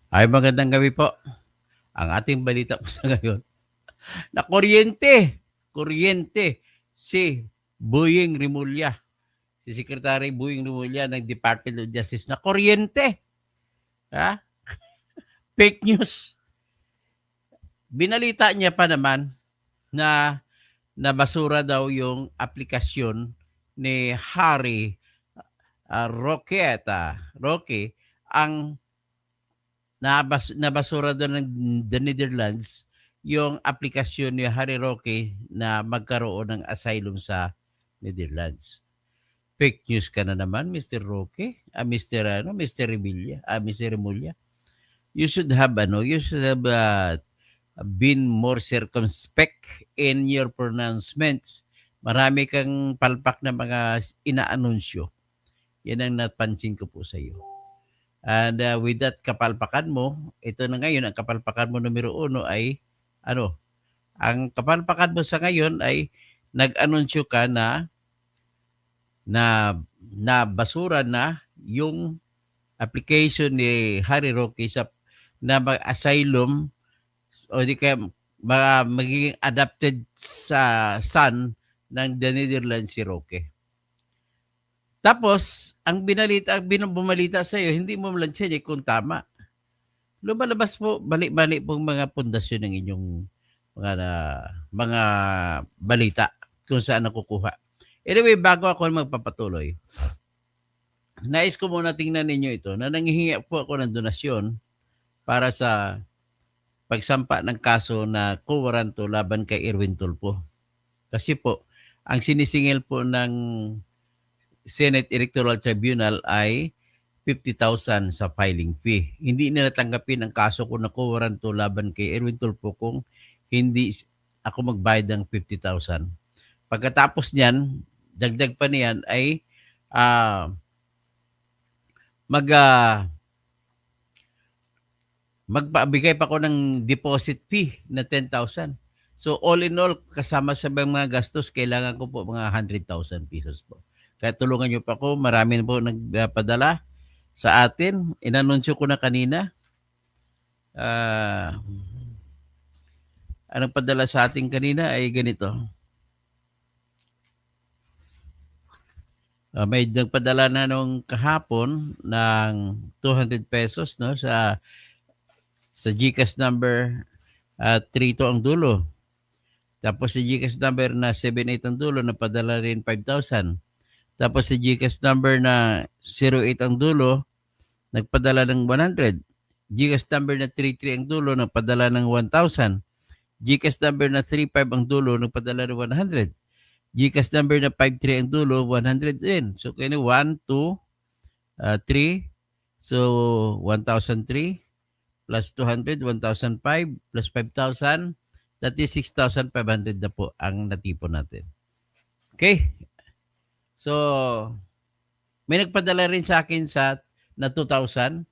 Ay, magandang gabi po. Ang ating balita po sa ngayon, na kuryente si Boying Rimulya, si Secretary Boying Rimulya ng Department of Justice na kuryente. Ha? Fake news. Binalita niya pa naman na nabasura daw yung aplikasyon ni Harry Roque ang nabasura doon ng the Netherlands yung aplikasyon ni Harry Roque na magkaroon ng asylum sa Netherlands. Fake news ka na naman, Mr. Roque, Mr. Rimulya, Mr. Rimulya. You should have been more circumspect in your pronouncements. Marami kang palpak na mga inaanunsyo. Yan ang napansin ko po sa iyo. And with that kapalpakan mo, ito na ngayon, ang kapalpakan mo numero 1 ay, ang kapalpakan mo sa ngayon ay nag-anunsyo ka na basura na yung application ni Harry Roque na mag-asylum o di kaya magiging adopted sa son ng the Netherlands si Roque. Tapos, ang bumalita sa iyo, hindi mo lang siya kung tama. Lumalabas po, balik-balik pong mga pundasyon ng inyong mga balita kung saan nakukuha. Anyway, bago ako magpapatuloy, nais ko muna tingnan ninyo ito na nanghihingi po ako ng donasyon para sa pagsampa ng kaso na kuwaranto laban kay Erwin Tulfo. Kasi po, ang sinisingil po ng Senate Electoral Tribunal ay 50,000 sa filing fee. Hindi nila tanggapin ang kaso ko na kuwaranto laban kay Erwin Tulfo kung hindi ako magbayad ng 50,000. Pagkatapos niyan, dagdag pa niyan ay magpabigay pa ko ng deposit fee na 10,000. So all in all, kasama sa mga gastos, kailangan ko po mga 100,000 pesos po. Kaya tulungan niyo pa ako, marami na po nagpadala sa atin. Inanunsyo ko na kanina. Anong padala sa atin kanina ay ganito. May nagpadala na nung kahapon ng 200 pesos no sa GCash number 32 ang dulo. Tapos sa GCash number na 78 ang dulo, napadala rin 5,000. Tapos sa GCash number na 08 ang dulo, nagpadala ng 100. GCash number na 33 ang dulo, nagpadala ng 1,000. GCash number na 35 ang dulo, nagpadala ng 100. GCash number na 53 ang dulo, 100 din. So, kaya 1, 2, 3. So, 1,003 plus 200, 1,005 plus 5,000. That is 6,500 na po ang natipon natin. Okay? So, may nagpadala rin sa akin na 2,000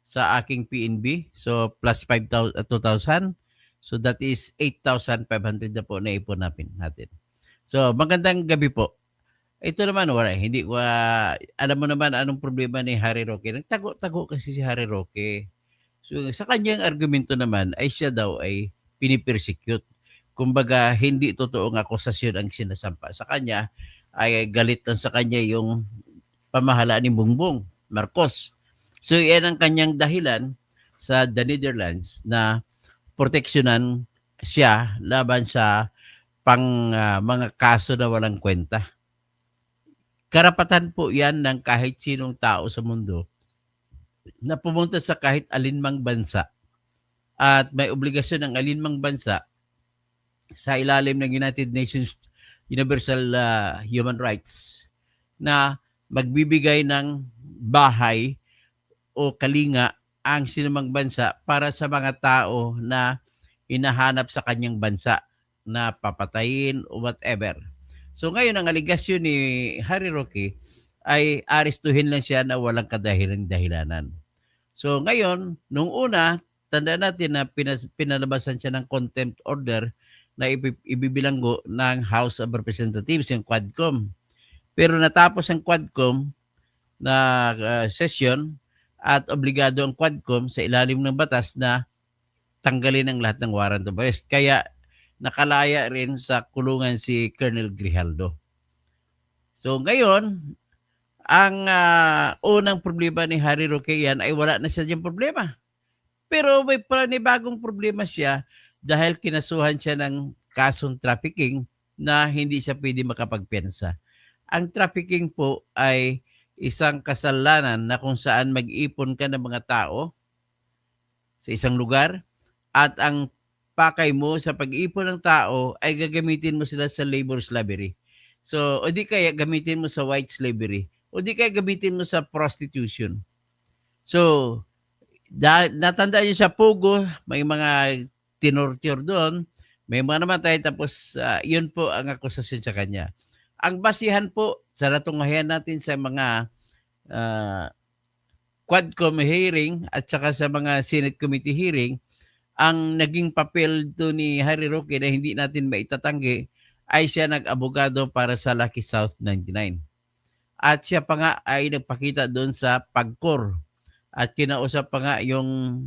sa aking PNB. So, plus 2,000. So, that is 8,500 na po na ipon natin. So, magandang gabi po. Ito naman, hindi ko, alam mo naman anong problema ni Harry Roque. Nagtago-tago kasi si Harry Roque. So, sa kanyang argumento naman ay siya daw ay pinipersecute. Kumbaga, hindi totoong akusasyon ang sinasampa sa kanya, ay galit lang sa kanya yung pamahalaan ni Bongbong Marcos. So, yan ang kanyang dahilan sa the Netherlands na proteksyonan siya laban sa mga kaso na walang kwenta. Karapatan po yan ng kahit sinong tao sa mundo na pumunta sa kahit alinmang bansa at may obligasyon ng alinmang bansa sa ilalim ng United Nations Universal Human Rights na magbibigay ng bahay o kalinga ang sinumang bansa para sa mga tao na hinahanap sa kanyang bansa na papatayin o whatever. So ngayon, ang aligasyon ni Harry Roque ay arestuhin lang siya na walang kadahilan-dahilanan. So ngayon, nung una, tandaan natin na pinalabasan siya ng contempt order na ibibilanggo ng House of Representatives, yung Quadcom. Pero natapos ang Quadcom na session at obligado ang Quadcom sa ilalim ng batas na tanggalin ang lahat ng warrant of arrest. Kaya nakalaya rin sa kulungan si Colonel Grijaldo. So ngayon, ang unang problema ni Harry Roque yan ay wala na siya diyang problema. Pero may panibagong problema siya dahil kinasuhan siya ng kasong trafficking na hindi siya pwede makapagpensa. Ang trafficking po ay isang kasalanan na kung saan mag-ipon ka ng mga tao sa isang lugar at ang pakay mo sa pag-ipon ng tao ay gagamitin mo sila sa labor slavery. So, o di kaya gamitin mo sa white slavery. O di kaya gamitin mo sa prostitution. So, natandaan niyo sa Pugo, may mga tinorture doon, may mga namatay, tapos yun po ang akusasyon sa kanya. Ang basihan po sa natunghayan natin sa mga Quadcom hearing at saka sa mga Senate Committee hearing, ang naging papel do ni Harry Roque na hindi natin maitatanggi ay siya nag-abogado para sa Lucky South 99. At siya pa nga ay nagpakita doon sa PAGCOR. At kinausap pa nga yung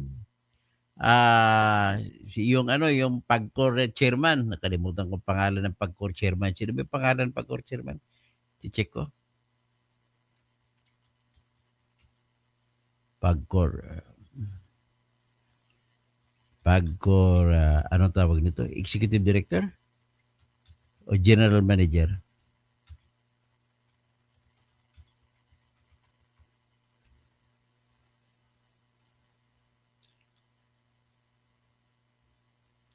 yung PAGCOR chairman. Nakalimutan ko pangalan ng PAGCOR chairman. Sino ba yung pangalan ng PAGCOR chairman? I-check ko. PAGCOR, anong tawag nito? Executive Director? O General Manager?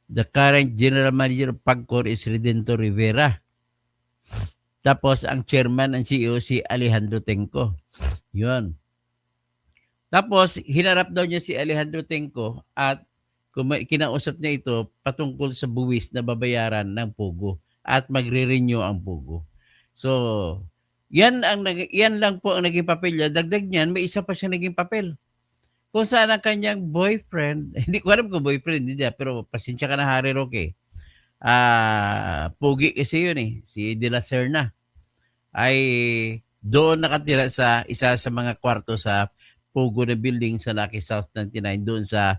The current General Manager of PAGCOR is Redentor Rivera. Tapos, ang chairman and CEO si Alejandro Tenco. Yun. Tapos, hinarap daw niya si Alejandro Tenco at kinausap niya ito patungkol sa buwis na babayaran ng Pugo at magre-renew ang Pugo. So, yan lang po ang naging papel niya. Dagdag niyan, may isa pa siya naging papel. Kung saan ang kanyang boyfriend, hindi ko alam kung boyfriend, hindi niya, pero pasensya ka na, Harry Roque. Pugi kasi yun eh, si De La Serna. Ay doon nakatira sa isa sa mga kwarto sa Pugo na building sa Lucky South 99, doon sa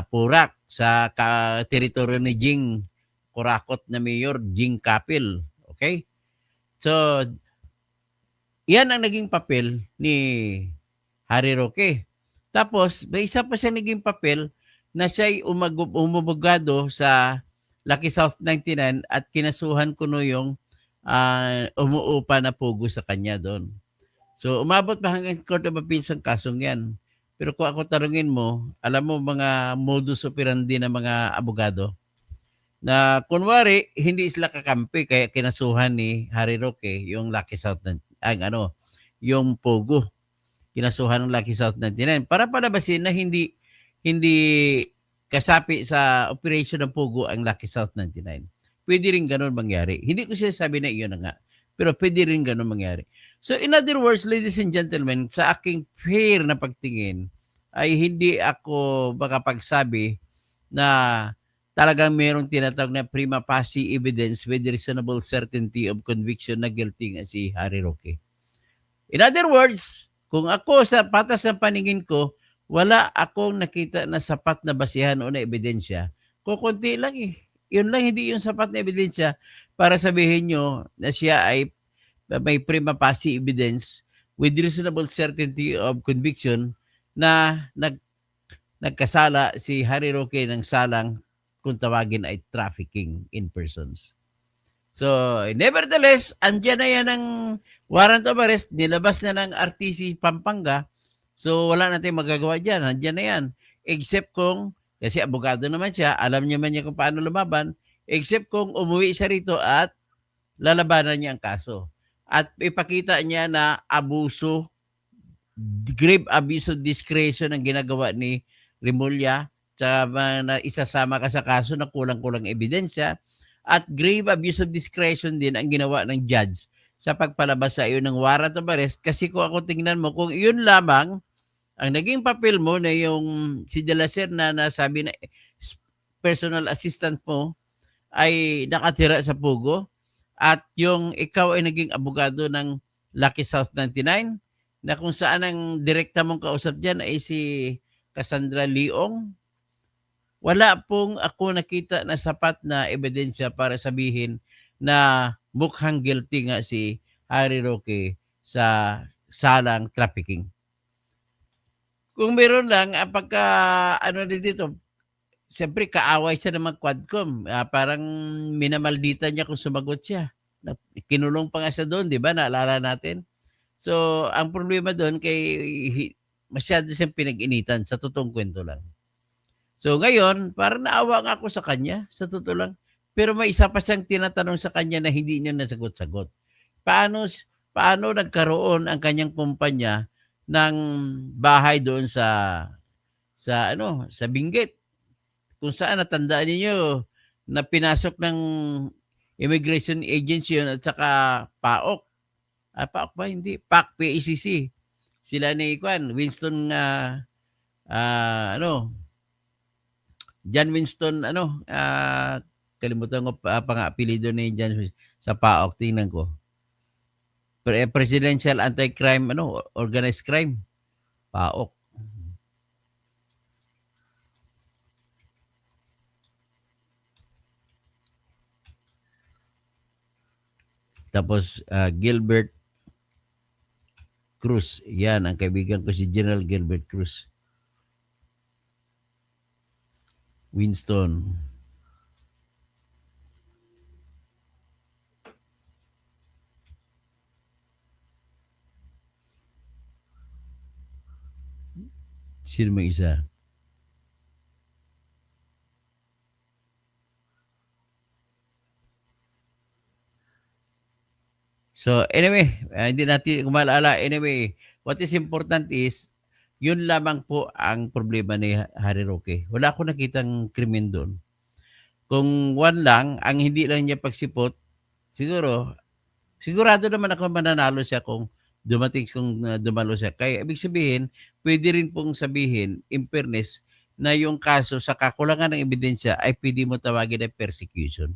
Purak, sa teritoryo ni Jing Kurakot na Mayor, Jing Kapil. Okay? So, yan ang naging papel ni Harry Roque. Tapos, may isa pa siya naging papel na siya'y umabogado sa Lucky South 99 at kinasuhan ko no yung umuupa na Pugo sa kanya doon. So, umabot pa hanggang Court of Appeals ang kasong yan. Pero kung ako tarungin mo, alam mo mga modus operandi ng mga abogado, na kunwari, hindi sila kakampi, kaya kinasuhan ni Harry Roque yung Lucky South, yung Pugo. Kinasuhan ng Lucky South 99 para palabasin na hindi kasapi sa operation ng Pugo ang Lucky South 99. Pwede rin ganun mangyari. Hindi ko sinasabi na iyon na nga, pero pwede rin ganun mangyari. So in other words, ladies and gentlemen, sa aking fair na pagtingin, ay hindi ako makapagsabi na talagang mayroong tinatawag na prima facie evidence with reasonable certainty of conviction na guilty nga si Harry Roque. In other words, kung ako sa patas ng paningin ko, wala akong nakita na sapat na basihan o na ebidensya. Kukunti lang eh. Yun lang, hindi yung sapat na ebidensya para sabihin nyo na siya ay may prima facie evidence with reasonable certainty of conviction na nagkasala si Harry Roque ng salang kung tawagin ay trafficking in persons. So, nevertheless, andyan na yan ang warrant of arrest, nilabas na ng RTC Pampanga. So, wala natin magagawa dyan. Andyan na yan. Except kung, kasi abogado naman siya, alam niya man niya kung paano lumaban, except kung umuwi siya rito at lalabanan niya ang kaso. At ipakita niya na abuso, grave abuse of discretion ang ginagawa ni Remulla, na isasama ka sa kaso na kulang-kulang ebidensya, at grave abuse of discretion din ang ginawa ng judge sa pagpalabas sa iyo ng warrant of arrest. Kasi kung ako tingnan mo, kung iyon lamang ang naging papel mo na yung si De La Serna na sabi na personal assistant mo ay nakatira sa Pugo at yung ikaw ay naging abogado ng Lucky South 99, na kung saan ang direkta mong kausap diyan ay si Cassandra Leong, wala pong ako nakita na sapat na ebidensya para sabihin na mukhang guilty nga si Harry Roque sa salang trafficking. Kung meron lang, pagka ano din dito, siyempre kaaway siya ng mag-Quadcom. Parang minamaldita niya kung sumagot siya. Kinulong pa nga siya doon, di ba? Naalala natin. So, ang problema doon masyado siyang pinag-initan, sa totoong kwento lang. So, ngayon, parang naawa nga ako sa kanya, sa totoo lang. Pero may isa pa siyang tinatanong sa kanya na hindi niya nasagot-sagot. Paano, paano nagkaroon ang kanyang kumpanya ng bahay doon sa Benguet, kung saan natandaan niyo na pinasok ng immigration agency yun at saka PAOK. PAOK ba? Hindi. PAC, PACC. Sila ni Winston, John Winston, kalimutan ko pang-apelido ni John sa PAOK, tingnan ko. Presidential Anti-Crime, Organized Crime, PAOK. Tapos Gilbert Cruz. Yan, ang kaibigan ko si General Gilbert Cruz. Winston. Sino may isa? So anyway, hindi natin kumalala. Anyway, what is important is, yun lamang po ang problema ni Harry Roque. Wala akong nakitang krimen doon. Kung one lang, ang hindi lang niya pagsipot, sigurado naman ako mananalo siya kung dumalo siya. Kaya ibig sabihin, pwede rin pong sabihin, in fairness, na yung kaso sa kakulangan ng ebidensya ay pwede mo tawagin na persecution.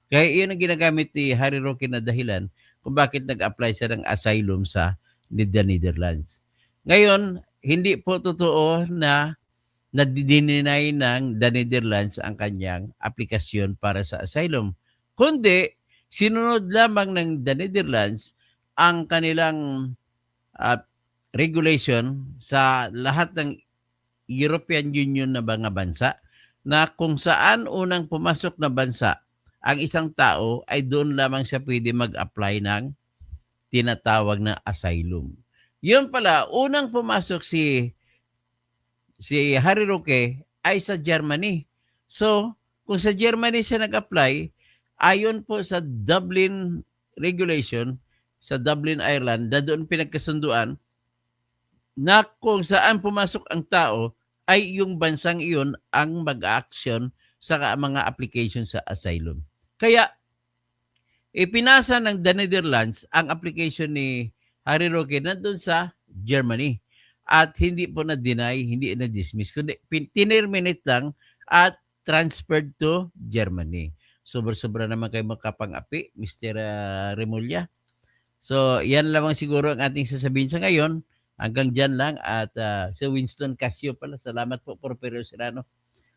Kaya iyon ang ginagamit ni Harry Roque na dahilan kung bakit nag-apply siya ng asylum sa the Netherlands. Ngayon, hindi po totoo na nadidininay ng the Netherlands ang kanyang aplikasyon para sa asylum. Kundi, sinunod lamang ng the Netherlands ang kanilang regulation sa lahat ng European Union na mga bansa, na kung saan unang pumasok na bansa ang isang tao ay doon lamang siya pwede mag-apply ng tinatawag na asylum. Yun pala, unang pumasok si Harry Roque ay sa Germany. So, kung sa Germany siya nag-apply, ayon po sa Dublin regulation, sa Dublin, Ireland, na doon pinagkasunduan na kung saan pumasok ang tao ay yung bansang iyon ang mag-action sa mga application sa asylum. Kaya, ipinasa ng the Netherlands ang application ni Harry Roque nandun sa Germany. At hindi po na-deny, hindi na-dismiss, kundi tinerminate lang at transferred to Germany. Sobra-sobra naman kayo makapang-api, Mr. Remulla. So, yan lamang siguro ang ating sasabihin sa ngayon. Hanggang dyan lang. At si Winston Casio pala. Salamat po, Porfirio Serrano.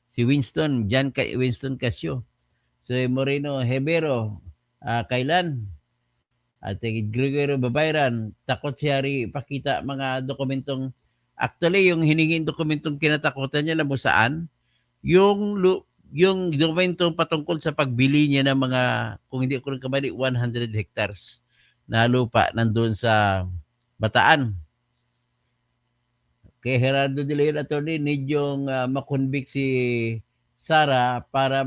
Si Winston Casio. Si Moreno Hebero. Kailan? At Gregorio Babayran. Takot si Harry ipakita mga dokumentong. Actually, yung hiningin dokumentong kinatakutan niya, alam mo saan? Yung dokumentong patungkol sa pagbili niya ng mga, kung hindi ko rin kamali, 100 hectares na lupa nandun sa Bataan. Kay Gerardo de Leon attorney, nidyong makonvict si Sara para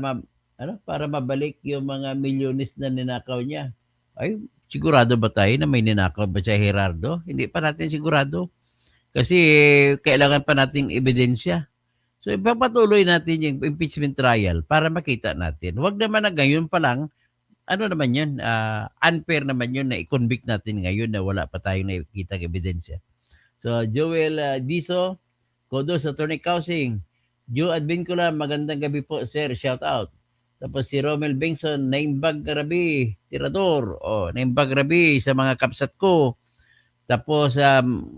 para mabalik yung mga milyones na ninakaw niya. Ay, sigurado ba tayo na may ninakaw ba siya Gerardo? Hindi pa natin sigurado. Kasi kailangan pa nating ebidensya. So ipapatuloy natin yung impeachment trial para makita natin. Huwag naman na ngayon pa lang, naman yun, unfair naman yun na i-convict natin ngayon na wala pa tayong nakikita ebidensya. So, Joel Diso, Kodos, Attorney Kausing, Joe Advincula, magandang gabi po, sir, shout out. Tapos si Romel Bengson, Naimbag Rabi, Tirador, Naimbag Rabi sa mga kapsat ko. Tapos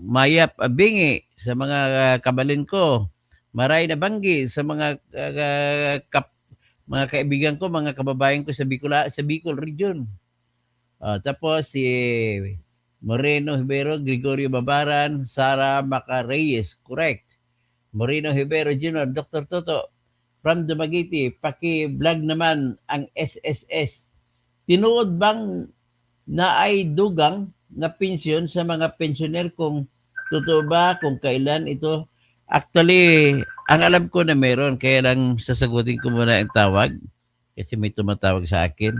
Mayap Bingi sa mga kabalin ko. Maray na Banggi sa mga mga kaibigan ko, mga kababayan ko sa Bicol region. Tapos si Moreno Hibero, Gregorio Babaran, Sara Maca Reyes, correct. Moreno Hibero Jr., Dr. Toto, from Dumaguete, paki-vlog naman ang SSS. Tinuod bang na ay dugang na pensyon sa mga pensioner kung totoo ba, kung kailan ito? Actually, ang alam ko na meron, kaya lang sasagutin ko muna ang tawag kasi may tumatawag sa akin.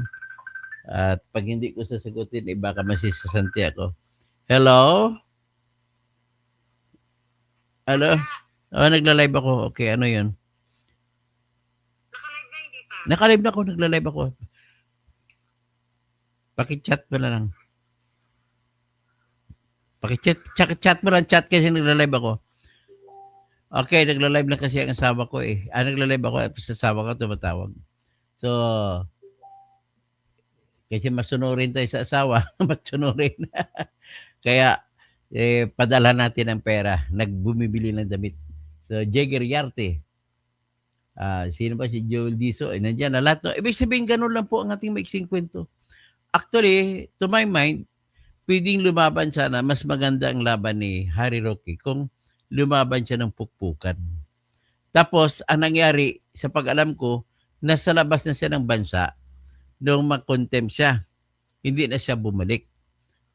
At pag hindi ko sasagutin, baka masisasanti ako. Hello? Hello? Nagla-live ako. Okay, ano yun? Naka-live na hindi pa? Naka-live na ako, nagla-live ako. Paki-chat mo na lang. Paki-chat mo lang, chat kasi nagla-live ako. Okay, nagla-live na kasi ang asawa ko eh. Nagla-live ako at sa asawa ko tumatawag. So, kasi masunurin tayo sa asawa. Masunurin. Kaya, padala natin ang pera. Nagbumibili ng damit. So, Jagger Yarte. Sino ba si Joel Diso? Nandiyan na lahat. No? Ibig sabihin, ganun lang po ang ating maiksing kwento. Actually, to my mind, pwedeng lumaban sana. Mas maganda ang laban ni Harry Roque kung lumaban siya ng pukpukan. Tapos, ang nangyari, sa pag-alam ko, nasa labas na siya ng bansa nung mag-contempt siya. Hindi na siya bumalik.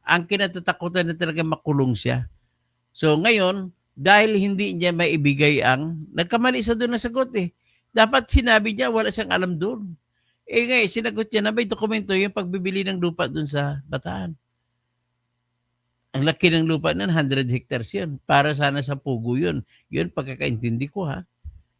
Ang kinatatakutan na talaga makulong siya. So ngayon, dahil hindi niya maibigay nagkamali sa doon na sagot eh. Dapat sinabi niya, wala siyang alam doon. Ngayon, sinagot niya na may dokumento yung pagbibili ng lupa doon sa Bataan. Ang laki ng lupa na 100 hectares yun. Para sana sa Pugo yun. Yun, pagkakaintindi ko ha.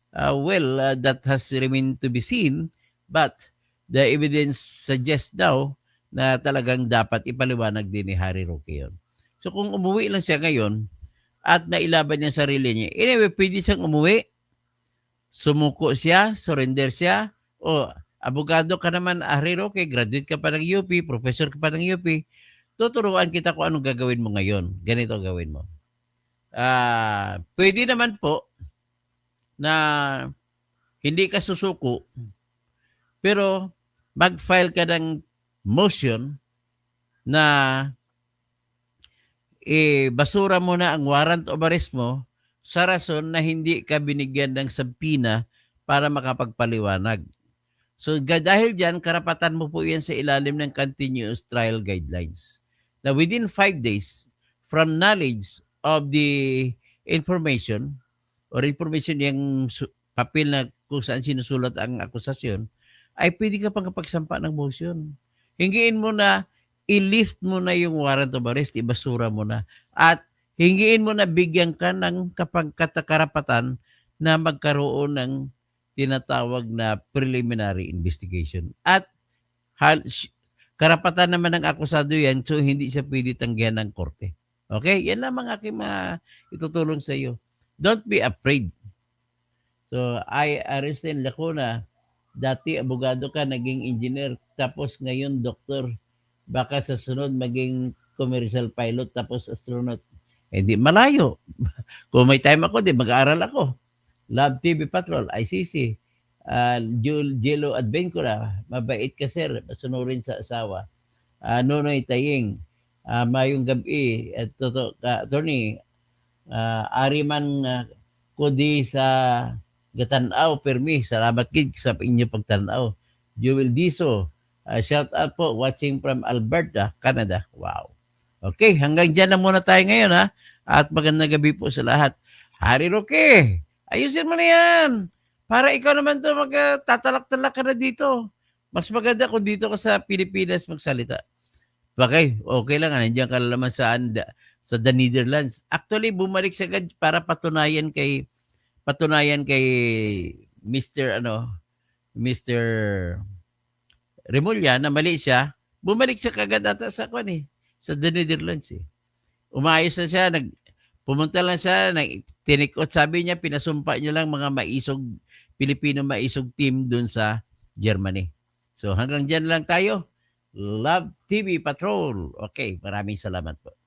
That has remained to be seen, but the evidence suggests daw na talagang dapat ipaliwanag din ni Harry Roque yun. So kung umuwi lang siya ngayon at nailaban niya sarili niya, anyway, pwede siyang umuwi, sumuko siya, surrender siya, o abogado ka naman, Harry Roque, graduate ka pa ng UP, professor ka pa ng UP, tuturuan kita kung anong gagawin mo ngayon. Ganito gawin mo. Pwede naman po na hindi ka susuko, pero mag-file ka ng motion na basura mo na ang warrant of arrest mo sa rason na hindi ka binigyan ng subpoena para makapagpaliwanag. So dahil dyan, karapatan mo po yan sa ilalim ng continuous trial guidelines. Now within 5 days from knowledge of the information or information yung papel na kung saan sinusulat ang akusasyon, ay pwede ka pang kapagsampa ng motion. Hingiin mo na, i-lift mo na yung warrant of arrest, ibasura mo na. At hingiin mo na bigyan ka ng karapatan na magkaroon ng tinatawag na preliminary investigation. At karapatan naman ng akusado yan, so hindi siya pwede tanggihan ng korte. Okay? Yan lamang aking itutulong sa iyo. Don't be afraid. So, Ariston Lacuna, dati abogado ka, naging engineer, tapos ngayon doktor. Baka sa sunod maging commercial pilot, tapos astronaut. Hindi malayo. Kung may time ako, mag-aaral ako. Love TV Patrol, ICC, Jello Advencura, mabait ka sir, masunurin sa asawa. Nonoy Taying, mayong gabi, at attorney, Ariman Kodi sa Gatanaw, Permi, salamat kid sa inyo pagtanaw. Joel Diso, shout out po, watching from Alberta, Canada. Wow. Okay, hanggang dyan na muna tayo ngayon ha. At magandang gabi po sa lahat. Harry Roque, ayusin mo na yan. Para ikaw naman to magtatalak-talak ka na dito. Mas maganda kung dito ka sa Pilipinas magsalita. Okay, okay lang. Nandiyan ka naman sa the Netherlands. Actually, bumalik siya para patunayan kay Mr. Remulla na mali siya. Bumalik siya kagad ata sa sa the Netherlands eh. Umayos na siya, pumunta lang siya, tinikot, sabi niya, pinasumpa niya lang mga Pilipino maisog team dun sa Germany. So hanggang dyan lang tayo. Love TV Patrol. Okay, maraming salamat po.